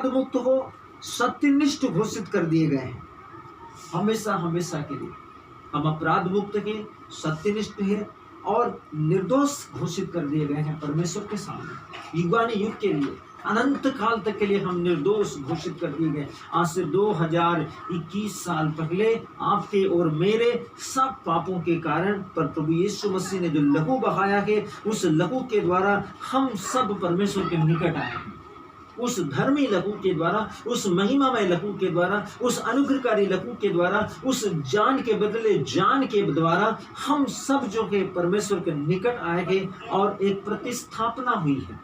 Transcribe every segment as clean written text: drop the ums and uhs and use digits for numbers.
अपराध मुक्त हो, सत्यनिष्ठ घोषित कर दिए गए हैं हमेशा हमेशा के लिए। हम अपराध मुक्त हैं, सत्यनिष्ठ हैं और निर्दोष घोषित कर दिए गए हैं परमेश्वर के सामने। युगानी युग के लिए, अनंत काल तक के लिए हम निर्दोष घोषित कर दिए गए। आज से 2021 साल पहले आपके और मेरे सब पापों के कारण पर प्रभु यीशु मसीह ने जो लहू बहाया है, उस लहू के द्वारा हम सब परमेश्वर के निकट आए हैं। उस धर्मी लहू के द्वारा, उस महिमामय लहू के द्वारा, उस अनुग्रहकारी लहू के द्वारा, उस जान के बदले जान के द्वारा हम सब जो है परमेश्वर के निकट आए हैं और एक प्रतिस्थापना हुई है।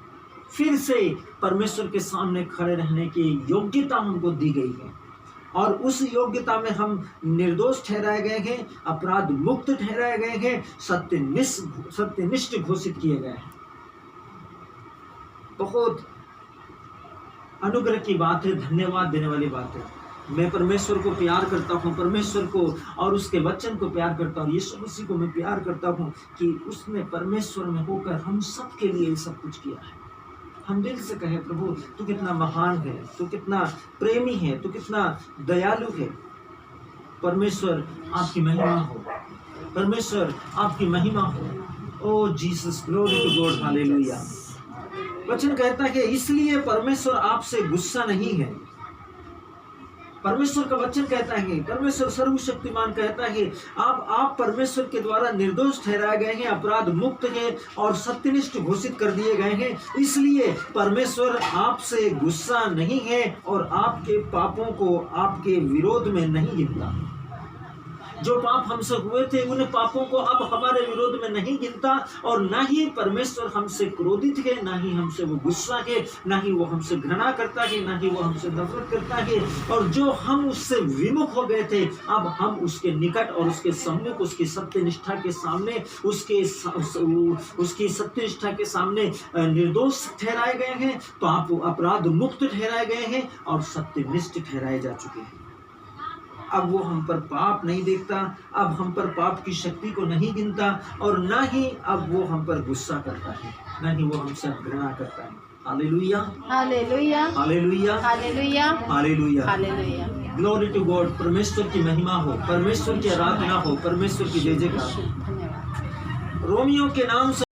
फिर से परमेश्वर के सामने खड़े रहने की योग्यता हमको दी गई है और उस योग्यता में हम निर्दोष ठहराए गए हैं, अपराध मुक्त ठहराए गए हैं, सत्यनिष्ठ घोषित किए गए हैं। बहुत अनुग्रह की बात है, धन्यवाद देने वाली बात है। मैं परमेश्वर को प्यार करता हूँ, परमेश्वर को और उसके वचन को प्यार करता हूँ, यीशु मसीह को मैं प्यार करता हूँ कि उसने परमेश्वर में होकर हम सब के लिए सब कुछ किया है। हम दिल से कहें, प्रभु तू कितना महान है, तू कितना प्रेमी है, तू कितना दयालु है। परमेश्वर आपकी महिमा हो, परमेश्वर आपकी महिमा हो। Oh Jesus, glory to God, hallelujah. वचन कहता है कि इसलिए परमेश्वर आपसे गुस्सा नहीं है। परमेश्वर का वचन कहता है, परमेश्वर सर्वशक्तिमान कहता है, आप परमेश्वर के द्वारा निर्दोष ठहराए गए हैं, अपराध मुक्त हैं और सत्यनिष्ठ घोषित कर दिए गए हैं। इसलिए परमेश्वर आपसे गुस्सा नहीं है और आपके पापों को आपके विरोध में नहीं गिनता। जो पाप हमसे हुए थे उन पापों को अब हमारे विरोध में नहीं गिनता और ना ही परमेश्वर हमसे क्रोधित है, ना ही हमसे वो गुस्सा है, ना ही वो हमसे घृणा करता है, ना ही वो हमसे नफरत करता है। और जो हम उससे विमुख हो गए थे, अब हम उसके निकट और उसके सम्मुख, उसकी सत्यनिष्ठा के सामने, उसकी सत्यनिष्ठा के सामने निर्दोष ठहराए गए हैं, पाप अपराध मुक्त ठहराए गए हैं और सत्यनिष्ठ ठहराए जा चुके हैं। अब वो हम पर पाप नहीं देखता, अब हम पर पाप की शक्ति को नहीं गिनता और ना ही अब वो हम पर गुस्सा करता है, ना ही वो हमसे घृणा करता है। Hallelujah, hallelujah, hallelujah, hallelujah, hallelujah, hallelujah. Glory to God. परमेश्वर की महिमा हो, परमेश्वर की आराधना हो, परमेश्वर की जय जयकार हो। रोमियो के नाम से